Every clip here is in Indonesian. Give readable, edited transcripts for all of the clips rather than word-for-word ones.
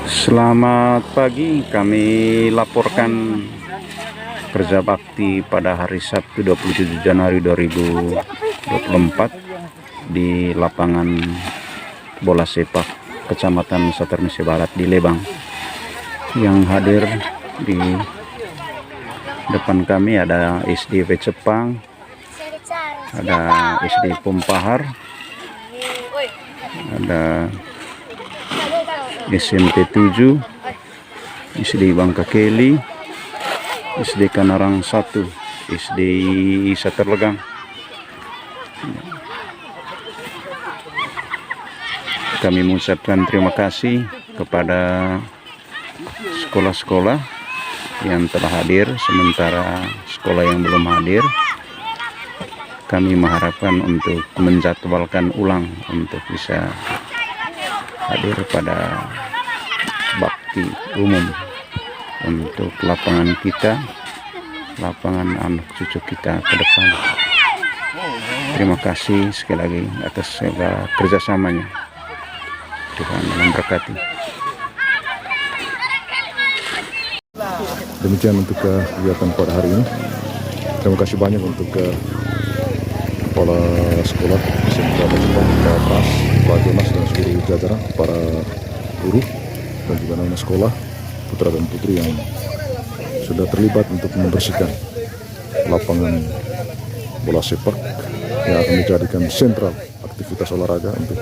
Selamat pagi, kami laporkan kerja bakti pada hari Sabtu 27 Januari 2024 di lapangan bola sepak Kecamatan Satermisi Barat di Lebang. Yang hadir di depan kami ada SDW Cepang, ada SD Pumpahar, ada SMP 7, SD Bangka Keli, SD Kanarang 1, SD Saterlegang. Kami mengucapkan terima kasih kepada sekolah-sekolah yang telah hadir, sementara sekolah yang belum hadir kami mengharapkan untuk menjadwalkan ulang untuk bisa hadir pada bakti umum untuk lapangan kita, lapangan anak cucu kita ke depan. Terima kasih sekali lagi atas segala kerjasamanya. Tuhan memberkati. Demikian untuk kegiatan pada hari ini. Terima kasih banyak untuk kepala sekolah, SMK Cepang, Pak Pras, Pak Jonas dan seluruh jajaran, para guru dan juga anak sekolah, putra dan putri yang sudah terlibat untuk membersihkan lapangan bola sepak yang akan dijadikan sentral aktivitas olahraga untuk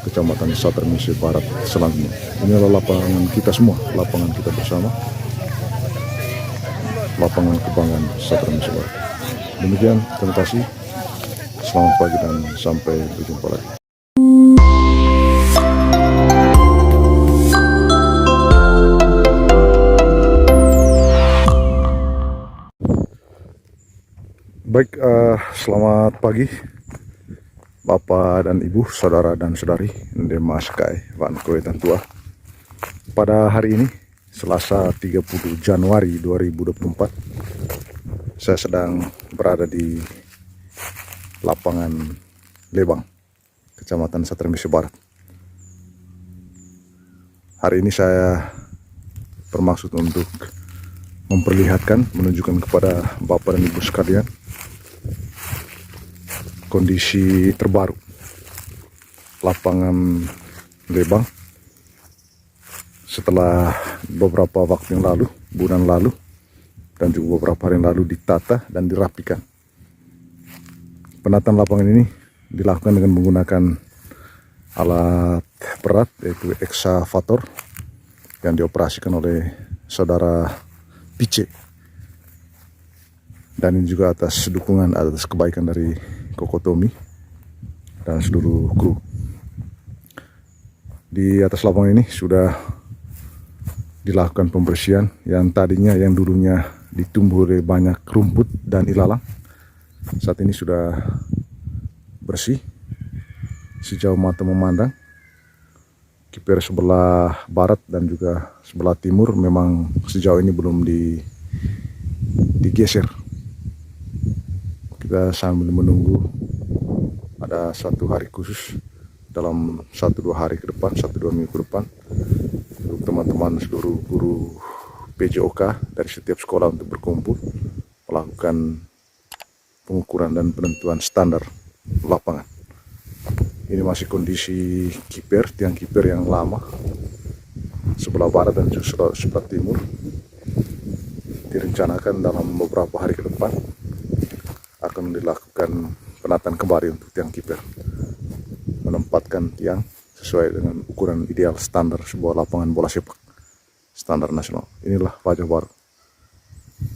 Kecamatan Satermisi Barat selanjutnya. Ini adalah lapangan kita semua, lapangan kita bersama, lapangan kebanggaan Satermisi Barat. Demikian, terima kasih. Selamat pagi dan sampai berjumpa lagi. Baik, selamat pagi Bapak dan Ibu, saudara dan saudari, Ndemaskai, Van Koetan Tua. Pada hari ini, Selasa 30 Januari 2024, saya sedang berada di lapangan Lebang, Kecamatan Satermisi Barat. Hari ini saya bermaksud untuk memperlihatkan, menunjukkan kepada Bapak dan Ibu sekalian kondisi terbaru lapangan Lebang setelah beberapa waktu yang lalu, bulan lalu, dan juga beberapa hari yang lalu ditata dan dirapikan. Penataan lapangan ini dilakukan dengan menggunakan alat berat, yaitu eksavator yang dioperasikan oleh saudara Pice, dan ini juga atas dukungan, atas kebaikan dari Kokotomi dan seluruh kru. Di atas lapangan ini sudah dilakukan pembersihan yang tadinya, yang dulunya ditumbuh oleh banyak rumput dan ilalang. Saat ini sudah bersih sejauh mata memandang. Kiper sebelah barat dan juga sebelah timur memang sejauh ini belum digeser. Kita sambil menunggu ada satu hari khusus dalam 1-2 hari ke depan, 1-2 minggu ke depan, untuk teman-teman seluruh guru PJOK dari setiap sekolah untuk berkumpul melakukan pengukuran dan penentuan standar lapangan. Ini masih kondisi kiper, tiang kiper yang lama sebelah barat dan juga sebelah timur. Direncanakan dalam beberapa hari ke depan akan dilakukan penataan kembali untuk tiang kiper, menempatkan tiang sesuai dengan ukuran ideal standar sebuah lapangan bola sepak standar nasional. Inilah wajah baru,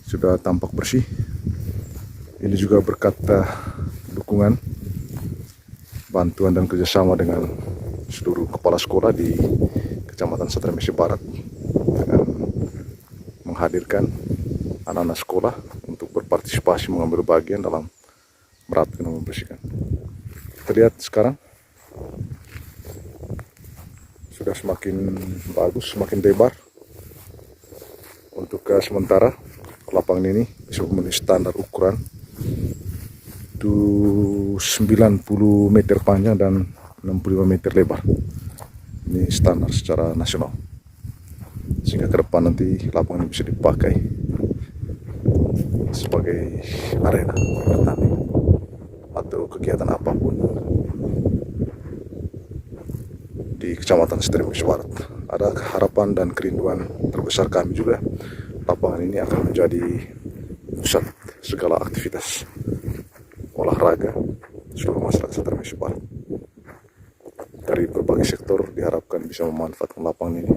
sudah tampak bersih. Ini juga berkat dukungan, bantuan dan kerjasama dengan seluruh kepala sekolah di Kecamatan Satermisi Barat dengan menghadirkan anak-anak sekolah untuk berpartisipasi mengambil bagian dalam merapikan dan membersihkan. Kita lihat sekarang sudah semakin bagus, semakin lebar. Untuk sementara lapangan ini bisa memenuhi standar ukuran 90 meter panjang dan 65 meter lebar. Ini standar secara nasional. sehingga ke depan nanti lapangan ini bisa dipakai sebagai arena pertandingan atau kegiatan apapun di Kecamatan Setirmis Barat. Ada harapan dan kerinduan terbesar kami juga, lapangan ini akan menjadi pusat segala aktivitas olahraga seluruh masyarakat Setirmis Barat. Dari berbagai sektor diharapkan bisa memanfaatkan lapangan ini,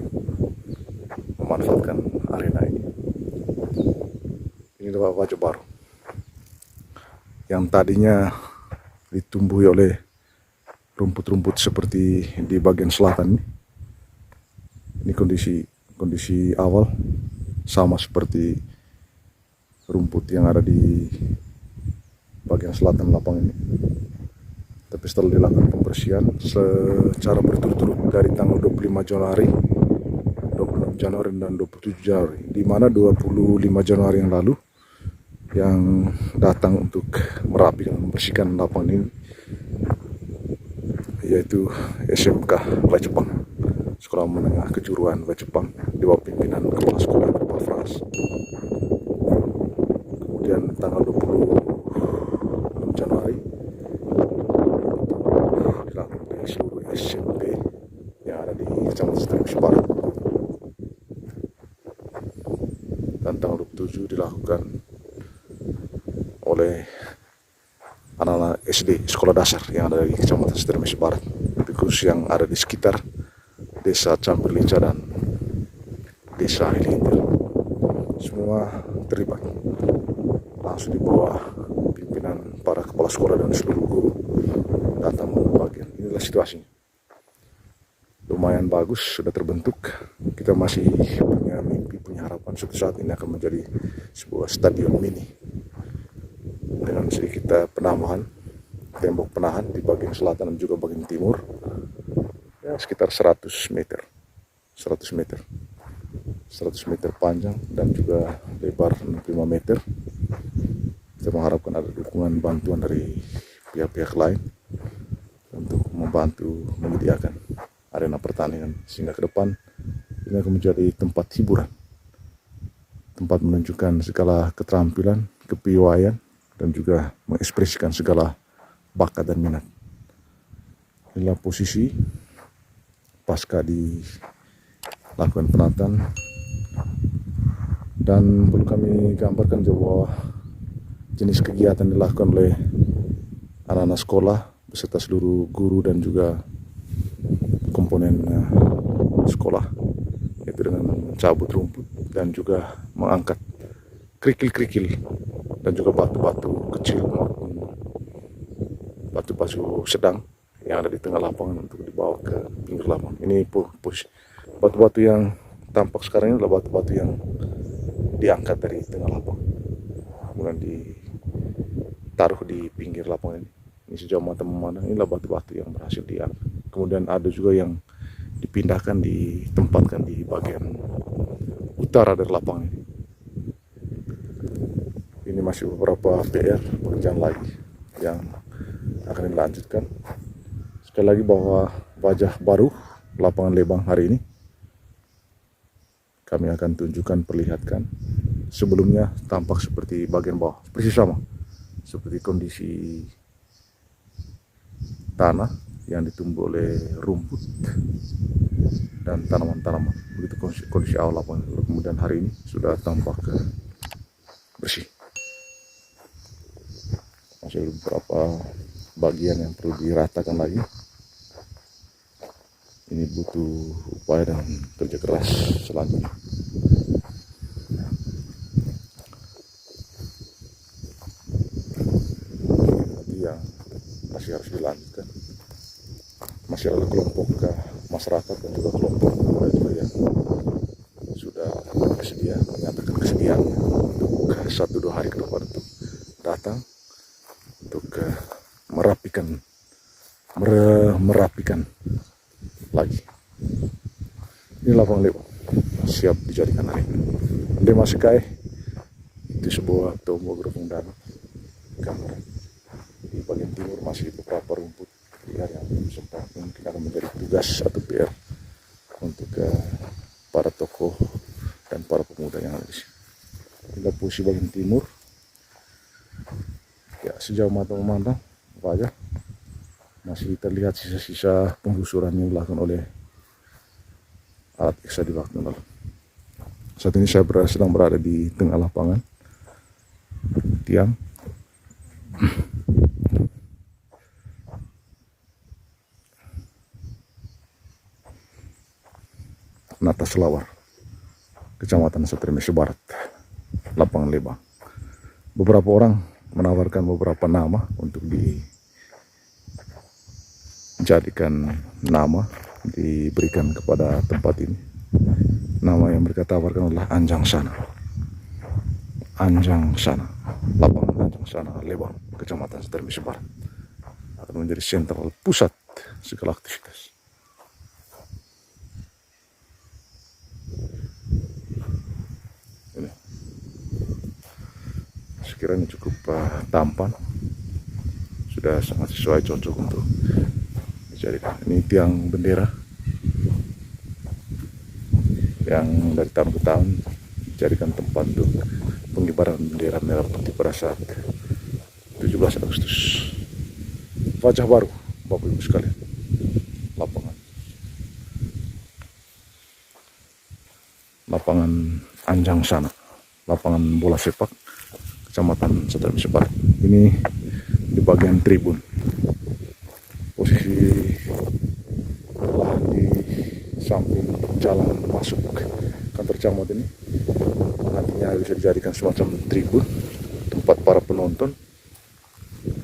memanfaatkan arena ini. Ini adalah wajah baru yang tadinya ditumbuhi oleh rumput-rumput seperti di bagian selatan ini. Ini kondisi awal sama seperti rumput yang ada di bagian selatan lapangan ini. Tapi setelah dilakukan pembersihan secara berturut-turut dari tanggal 25 Januari, 26 Januari dan 27 Januari, di mana 25 Januari yang lalu yang datang untuk merapikan, membersihkan lapangan ini yaitu SMK Bajepang, Sekolah Menengah Kejuruan Bajepang, di bawah pimpinan Kepala Sekolah Pak Fras. Kemudian tanggal 26 Januari dilakukan di seluruh SMP yang ada di Kecamatan Setirmis Barat, dan tanggal 27 dilakukan oleh anak-anak SD sekolah dasar yang ada di Kecamatan Setirmis Barat, khusus yang ada di sekitar Desa Campurlica dan Desa Halilintar. Semua terlibat langsung di bawah pimpinan para kepala sekolah dan seluruh guru datang membagian. Inilah situasinya. Lumayan bagus, sudah terbentuk. Kita masih punya mimpi, punya harapan suatu saat ini akan menjadi sebuah stadion mini dengan sedikit penambahan tembok penahan di bagian selatan dan juga bagian timur, ya sekitar 100 meter 100 meter panjang dan juga lebar 65 meter. Kita mengharapkan ada dukungan bantuan dari pihak-pihak lain untuk membantu menyediakan arena pertandingan, sehingga ke depan ini akan menjadi tempat hiburan, tempat menunjukkan segala keterampilan, kepiawaian, dan juga mengekspresikan segala bakat dan minat. Inilah posisi pasca dilakukan penataan, dan perlu kami gambarkan bahwa jenis kegiatan dilakukan oleh anak-anak sekolah beserta seluruh guru dan juga komponen sekolah, yaitu dengan mencabut rumput dan juga mengangkat kerikil-kerikil dan juga batu-batu kecil maupun batu-batu sedang yang ada di tengah lapangan untuk dibawa ke pinggir lapangan. Ini batu-batu yang tampak sekarang ini adalah batu-batu yang diangkat dari tengah lapangan, kemudian ditaruh di pinggir lapangan ini. Ini sejauh mata memandang inilah batu-batu yang berhasil diangkat. Kemudian ada juga yang dipindahkan, ditempatkan di bagian utara dari lapangan ini. Ini masih beberapa PR pekerjaan lagi yang akan dilanjutkan. Sekali lagi bahwa wajah baru lapangan Lebang hari ini kami akan tunjukkan, perlihatkan. Sebelumnya tampak seperti bagian bawah, persis sama seperti kondisi tanah yang ditumbuh oleh rumput dan tanaman-tanaman. Begitu kondisi awal lapangan. Kemudian hari ini sudah tampak bersih. Masih beberapa bagian yang perlu diratakan lagi. Ini butuh upaya dan kerja keras selanjutnya. Nanti yang masih harus dilanjutkan. Masih ada kelompok masyarakat dan juga kelompok juga yang sudah bersedia, menyatakan kesediaannya untuk 1-2 hari ke depan untuk datang untuk merapikan lagi. Ini lapangan Lebang siap dijadikan arena. Di Masikai itu sebuah tomografi dan gambar. Di bagian timur masih beberapa rumput liar yang belum sempat, mungkin akan menjadi tugas atau PR untuk para tokoh pemuda yang ada di sini. Inilah posisi bagian timur. Ya, sejauh mata memandang apa aja masih terlihat sisa-sisa penggusuran yang dilakukan oleh alat eksa di waktu lalu. Saat ini saya sedang berada di tengah lapangan tiang. Nata Selawar, Kecamatan Satria Mesa Barat, Lapangan Lebang. Beberapa orang menawarkan beberapa nama untuk dijadikan nama diberikan kepada tempat ini. Nama yang mereka tawarkan adalah Anjang Sana. Anjang Sana, Lapangan Anjang Sana, Lebang, Kecamatan Satria Mesa Barat, akan menjadi sentral pusat segala aktivitas. Ini sekiranya cukup tampan, sudah sangat sesuai, cocok untuk dijadikan. Ini tiang bendera yang dari tahun ke tahun dijadikan tempat untuk pengibaran bendera merah putih pada saat 17 Agustus. Wajah baru, Bapak Ibu sekalian, lapangan Anjang Sana, lapangan bola sepak Kecamatan Satria Mesa Barat. Ini di bagian tribun. Posisi di samping jalan masuk kantor camat ini nantinya bisa dijadikan semacam tribun, tempat para penonton,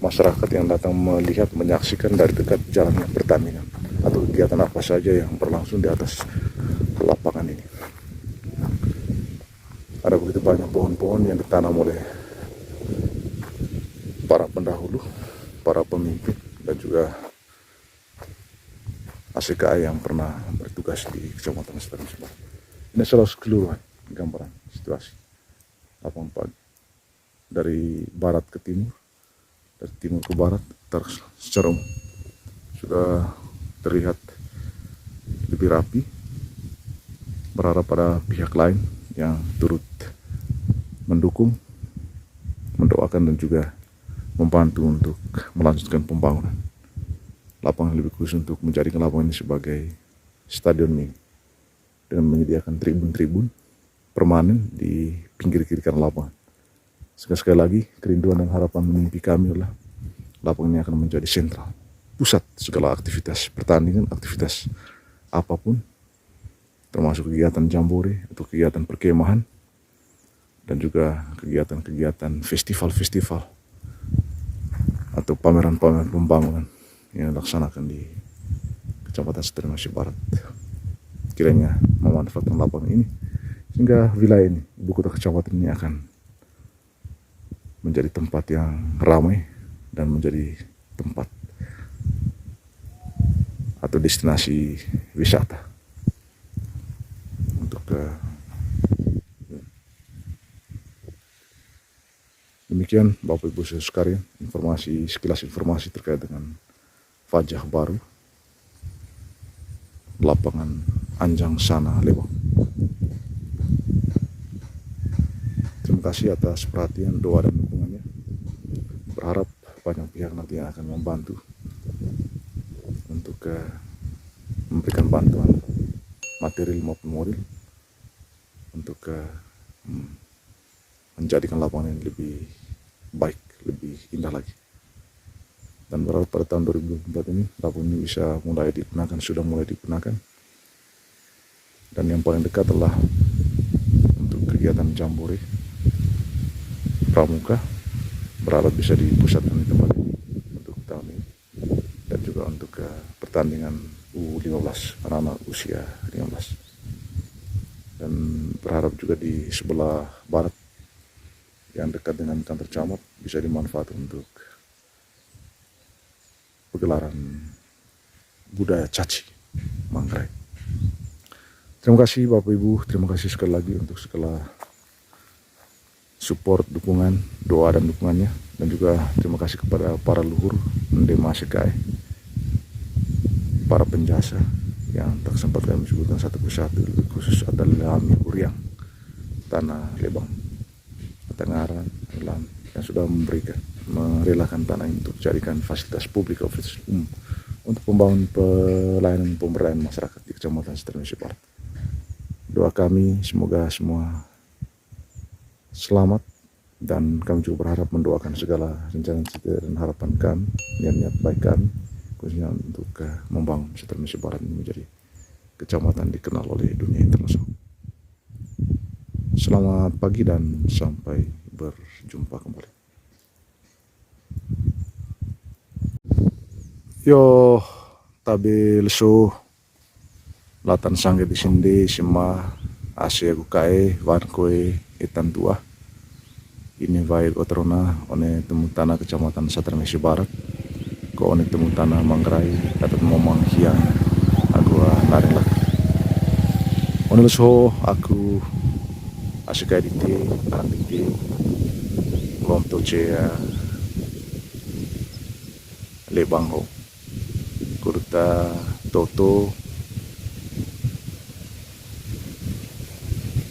masyarakat yang datang melihat, menyaksikan dari dekat jalannya pertandingan atau kegiatan apa saja yang berlangsung di atas lapangan ini. Ada begitu banyak pohon-pohon yang ditanam oleh para pendahulu, para pemimpin, dan juga ACKI yang pernah bertugas di Kecamatan Satria Mesa Barat. Ini salah keseluruhan gambaran situasi lapangan pagi dari barat ke timur, dari timur ke barat, secara umum sudah terlihat lebih rapi. Berharap pada pihak lain yang turut mendukung, mendoakan, dan juga membantu untuk melanjutkan pembangunan lapangan, lebih khusus untuk menjadikan lapangan ini sebagai stadion mini dengan menyediakan tribun-tribun permanen di pinggir kiri kanan lapangan. Sekali lagi, kerinduan dan harapan mimpi kami adalah lapangan ini akan menjadi sentral pusat segala aktivitas pertandingan, aktivitas apapun, termasuk kegiatan jambore atau kegiatan perkemahan, dan juga kegiatan-kegiatan festival-festival atau pameran-pameran pembangunan yang dilaksanakan di Kecamatan Satria Mesa Barat. Kiranya memanfaatkan lapangan ini sehingga wilayah ini, ibu kota kecamatan ini, akan menjadi tempat yang ramai dan menjadi tempat atau destinasi wisata. Demikian Bapak Ibu sekalian, sekilas informasi terkait dengan wajah baru lapangan Anjang Sana, Lebang. Terima kasih atas perhatian, doa, dan dukungannya. Berharap banyak pihak nanti yang akan membantu untuk memberikan bantuan material maupun moral untuk menjadikan lapangan ini lebih baik, lebih indah lagi. Dan berharap pada tahun 2024 ini lapangan ini bisa mulai digunakan, sudah mulai digunakan. Dan yang paling dekat adalah untuk kegiatan jambore pramuka, berharap bisa dipusatkan di tempat ini untuk tahun ini, dan juga untuk pertandingan U15, anak-anak usia 15. Dan berharap juga di sebelah barat yang dekat dengan kantor camat bisa dimanfaatkan untuk pegelaran budaya caci manggarai. Terima kasih Bapak Ibu, terima kasih sekali lagi untuk segala support, dukungan, doa, dan dukungannya, dan juga terima kasih kepada para luhur Ndema ACKI, para penjasa yang tak sempat kami sebutkan satu persatu, lebih khusus adalah Ami Uriang tanah Lebang, Tengaran, Alam yang sudah merelakan tanah ini untuk dijadikan fasilitas publik untuk pembangunan pelayanan pemberdayaan masyarakat di Kecamatan Sitermesi Barat. Doa kami semoga semua selamat, dan kami juga berharap mendoakan segala rencana cita dan harapan kami, niat-niat baik kami, khususnya untuk membangun Sitermesi Barat ini menjadi kecamatan dikenal oleh dunia internasional. Selamat pagi dan sampai berjumpa kembali. Yo tabi lesu latan sangge di sini sima asia gukae wan koe itan tua ini vai otrona one temu tanah Kecamatan Sitermesi Barat ko one temu tanah Manggarai atau momang hiang agua narelak one lesu aku asika dite anak dite lom toce Lebang ho kurta toto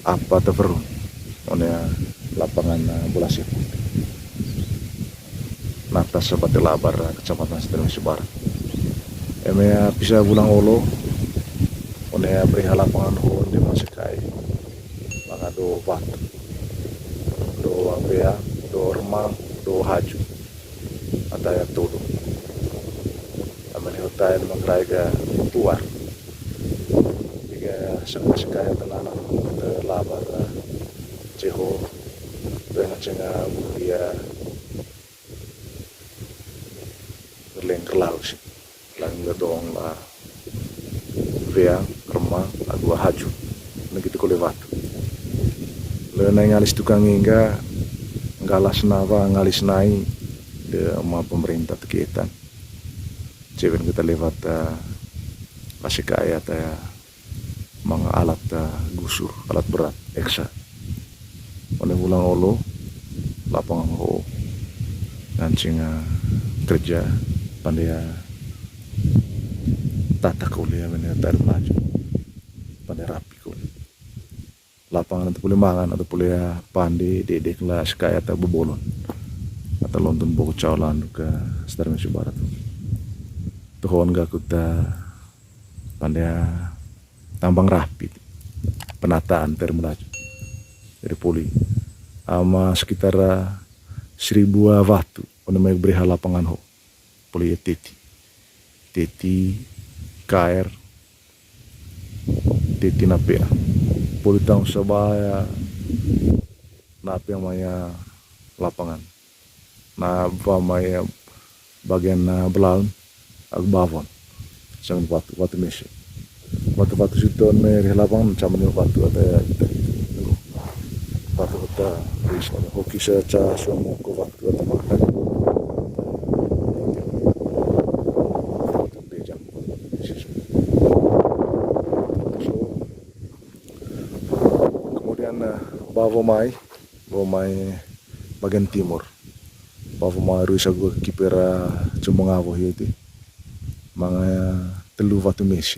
apa teverun one lapangan bola sepak nata sebat labar Kecamatan Sitermesi Barat emea bisa bulang olo one beri lapangan ho di masikai maka do batu do apea do remang do haju ada yang todo tayo Manggarai ga tuar tiga sekaya tenanan labar ceho dengan cenga dia berleng kerlaus lang gedong la veang remang agua haju begitu ko lewat lenai ngalis tukang hingga ngalas nava ngalis nai de ma pemerintah tekitan cewek kita lewat kasih kaya mga alat gusur alat berat eksa oleh ulang olo lapangan ho ngancing kerja pandai tata kuliah menetar maju pandai rapi kuliah lapangan atau boleh mangan atau boleh pandai dedek lah sekaya atau bebolon atau lontun boko cawalan ke Sitermesi Barat tuhon gak kuta pandai tambang rapi penataan termelaju dari poli ama sekitar 1000 watu untuk beri lapangan ho poli teti KR teti napea poli tang sabaya napea maya lapangan na maya bagian belaun agbavon sang watu mesi watu situ meri lapangan caman watu ada watu kita bisa hoki saja semua ko watu atau makan bejang kemudian bavomai bagian timur bavomai ruisa gua kipera Cumongavo itu mga telu watu mesi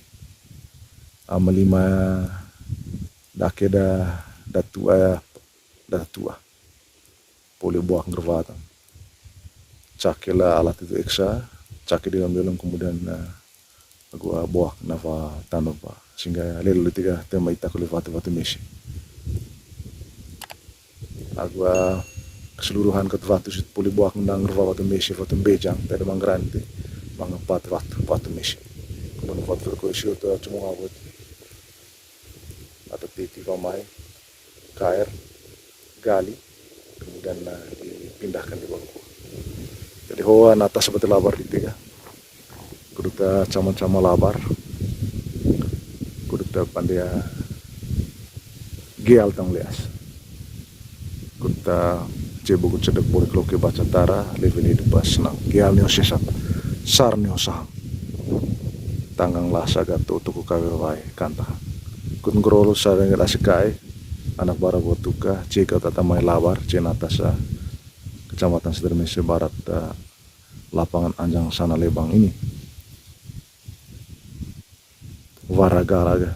ama 5 dake datua poli buah ngervatan cakela alat itu eksa cake diambil kemudian gua buah nava tanova sehingga lelu tiga tema ita kuli watu mesi agua keseluruhan ke watu poli buah ngendang watu mesi watu bejang dari Manggarai mga 4 watu mesi kemudian watu koisi itu cuma ngawet atau titi pamai KR gali kemudian dipindahkan di bawah jadi hoa nata seperti labar di tiga kuduta caman-caman labar kuduta pandia geal tang lias kuduta cebuku cedek boleh keloke baca tara level hidup senang geal nyo sesat sar nyo saham tanggang lasa gato tuku kawai kanta kun grolo sa dengan asikai anak bara botuka cika tatamai labar cenata sa Kecamatan Sitermesi Barat lapangan Anjang sana Lebang ini waraga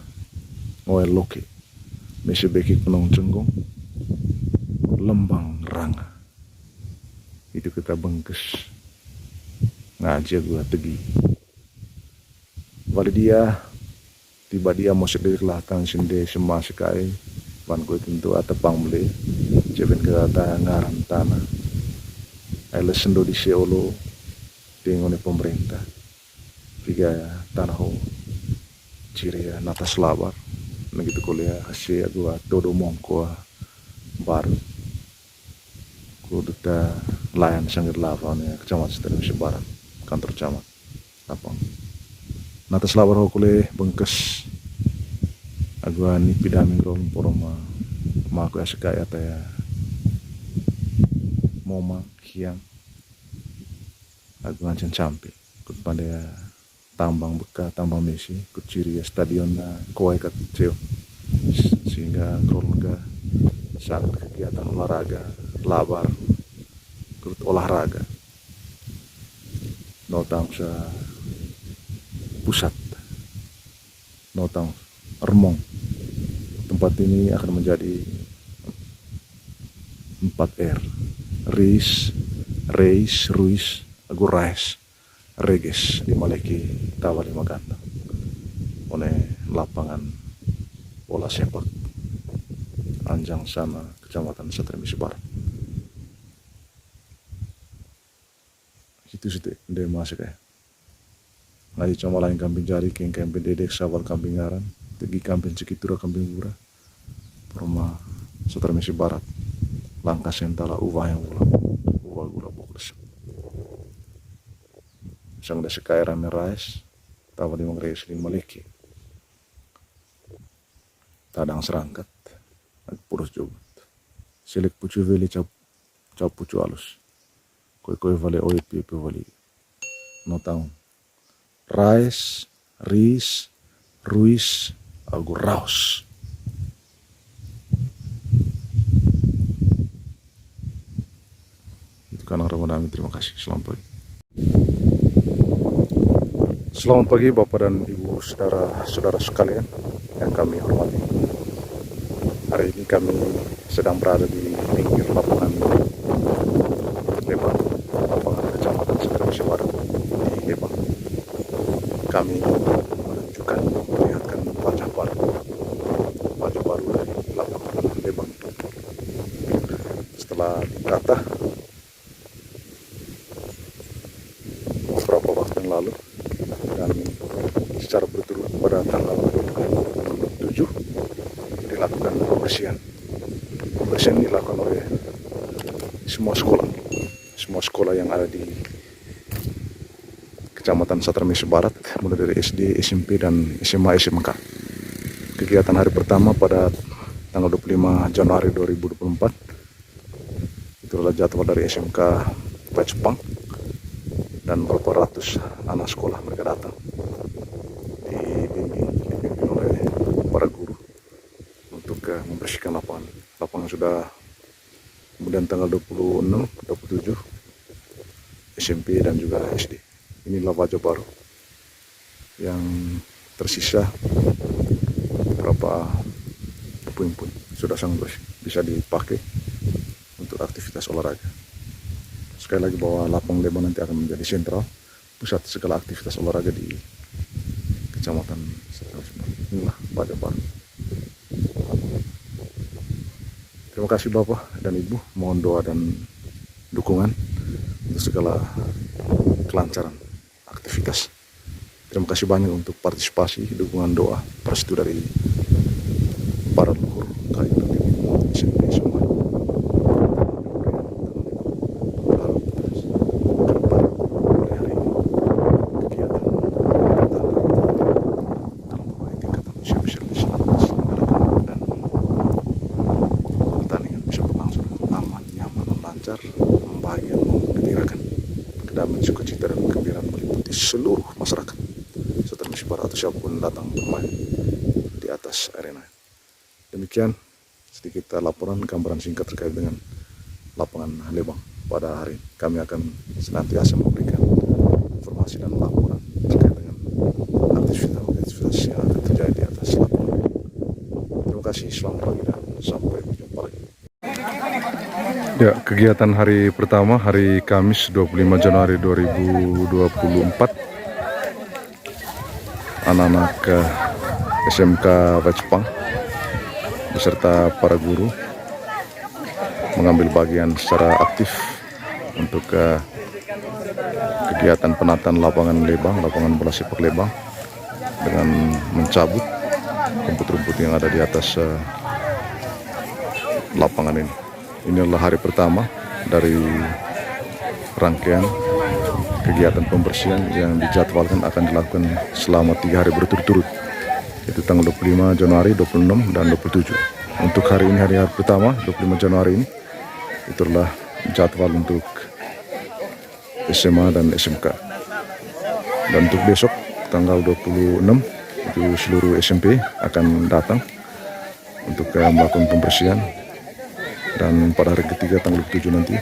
ngoel loke Mese Beki Penong Cenggong, Lembang Ranga. Itu kita bengkes ngaji gua tegi. Wali dia tiba dia mau sedih lahkan sende semua sekai ban gue tentu atepang beli jeben ke ngaran tanah ai sendo di Seolo tingone pemerintah tiga tanah ho ciri ya nata selabar begitu kuliah hasil gua todo mongko baru kuduta layan sanggir lawan ya kecamatan Sulawesi Barat kantor camat lapang nata selabar ho kuliah bengkes agua ni pidaming rolong poroma maku ya sekaya ya moma hiang agua ancen campi kut pandai tambang beka tambang mesi kut ciri ya stadion na koai kat ceo sehingga keluarga saat kegiatan olahraga labar kut olahraga notang sa pusat notang Remong. Tempat ini akan menjadi 4R. Ris, Reis, Ruis, Agurais, Reges di Maleki Tawali Maganda. Oleh lapangan bola sepak Anjang Sana, Kecamatan Satramisi Barat. Itu sih dia masuk ya. Ngaji cuma lain kambing jari, kambing dedek, sawal kambing ngaran. Tegi kambing Cikitura kambing Bura Perma Satramisi Barat langkah sentala uwah yang ulang uwah gula bokles sang desa kairan rais tawa di mangreis di Maleki tadang serangkat purus jogut silik pucu veli cap pucu alus koi vale oit pipi vali notang rais ris ruis algo raus. Itu kan orang terima kasih. Selamat pagi. Selamat pagi Bapak dan Ibu saudara sekalian yang kami hormati. Hari ini kami sedang berada di pinggir lapangan Lebang, lapangan Kecamatan Satramisi Barat di Lebang. Kami menunjukkan melihatkan wajah baru dari lapangan Lebang. Setelah ditata beberapa waktu yang lalu dan secara berturut pada tanggal 7 dilakukan pembersihan dilakukan oleh semua sekolah yang ada di Kecamatan Satramisi Barat, mulai dari SD, SMP, dan SMA, SMK. Kegiatan hari pertama pada tanggal 25 Januari 2024 itu adalah jadwal dari SMK Pacupang dan beberapa ratus anak sekolah mereka datang dibimbing oleh para guru untuk membersihkan lapangan sudah. Kemudian tanggal 26, 27 SMP dan juga SD. Inilah wajah baru yang tersisa beberapa puing-puing sudah sangat bisa dipakai untuk aktivitas olahraga. Sekali lagi bahwa Lapang Lebang nanti akan menjadi sentral pusat segala aktivitas olahraga di Kecamatan Satramisi Barat. Inilah wajah baru. Terima kasih Bapak dan Ibu, mohon doa dan dukungan untuk segala kelancaran aktivitas. Terima kasih banyak untuk partisipasi, dukungan doa, restu dari para leluhur kami di sini semua. Membahagiakan, menggembirakan kedamaian, sukacita dan kegembiraan meliputi seluruh masyarakat Satramisi Barat atau siapapun datang bermain di atas arena. Demikian sedikit laporan gambaran singkat terkait dengan lapangan Lebang pada hari ini. Kami akan senantiasa memberikan informasi dan laporan terkait dengan aktivitas yang akan terjadi di atas lapangan. Terima kasih. Selamat pagi dan sampai berjumpa lagi. Ya, kegiatan hari pertama hari Kamis 25 Januari 2024, anak-anak SMK Wajpang beserta para guru mengambil bagian secara aktif untuk kegiatan penataan lapangan bola sepak Lebang dengan mencabut rumput-rumput yang ada di atas lapangan ini. Ini adalah hari pertama dari rangkaian kegiatan pembersihan yang dijadwalkan akan dilakukan selama 3 hari berturut-turut, yaitu tanggal 25 Januari, 26 dan 27. Untuk hari ini, hari pertama 25 Januari ini, itulah jadwal untuk SMA dan SMK. Dan untuk besok tanggal 26 itu seluruh SMP akan datang untuk melakukan pembersihan. Dan pada hari ketiga tanggal 7 nanti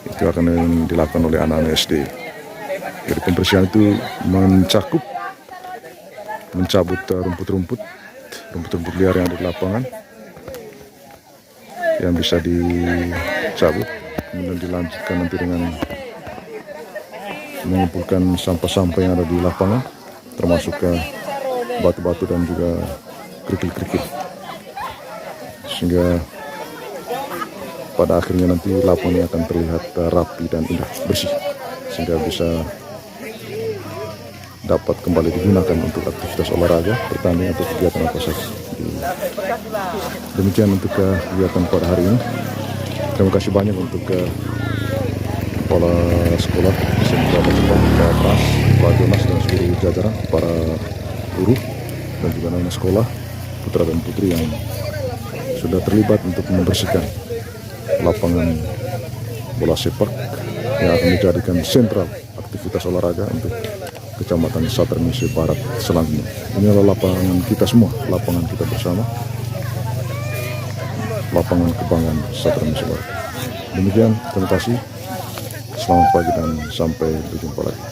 itu akan dilakukan oleh anak-anak SD. Jadi pembersihan itu mencabut rumput-rumput liar yang ada di lapangan yang bisa dicabut, kemudian dilanjutkan nanti dengan mengumpulkan sampah-sampah yang ada di lapangan, termasuk batu-batu dan juga kerikil-kerikil, sehingga pada akhirnya nanti lapangan akan terlihat rapi dan indah, bersih, sehingga bisa dapat kembali digunakan untuk aktivitas olahraga, bertanding atau kegiatan apa saja. Demikian untuk kegiatan pada hari ini. Terima kasih banyak untuk kepala sekolah SMK Wajpang, Pak Pras, Pak Jonas dan seluruh jajaran, para guru dan juga anak sekolah, putra dan putri yang sudah terlibat untuk membersihkan lapangan bola sepak yang akan dijadikan sentral aktivitas olahraga untuk Kecamatan Satramisih Barat selanjutnya. Ini adalah lapangan kita semua, lapangan kita bersama, lapangan kebanggaan Satramisih Barat. Demikian, terima kasih, selamat pagi dan sampai berjumpa lagi.